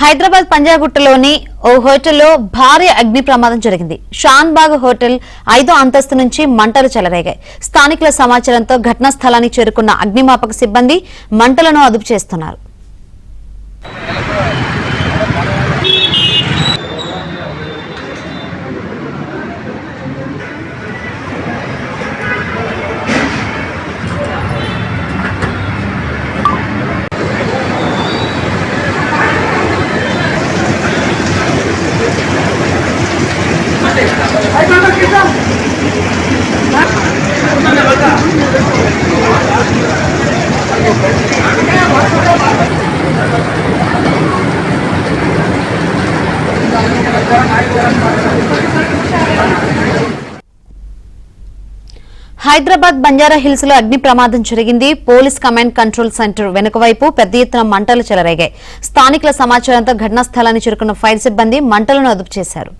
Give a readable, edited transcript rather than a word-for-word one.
హైదరాబాద్ పంజాగుట్టలోని ఓ హోటల్లో భారీ అగ్ని ప్రమాదం జరిగింది. షాన్బాగ్ హోటల్ 5వ అంతస్తు నుంచి మంటలు చెలరేగాయి. స్థానికుల సమాచారంతో ఘటనా స్థలానికి చేరుకున్న అగ్నిమాపక సిబ్బంది మంటలను అదుపు చేస్తున్నారు. హైదరాబాద్ బంజారా హిల్స్ లో అగ్ని ప్రమాదం జరిగింది. పోలీస్ కమాండ్ కంట్రోల్ సెంటర్ వెనుక వైపు పెద్ద ఎత్తున మంటలు చెలరేగాయి. స్థానికుల సమాచారంతో ఘటనా స్థలానికి చేరుకున్న ఫైర్ సిబ్బంది మంటలను అదుపు చేశారు.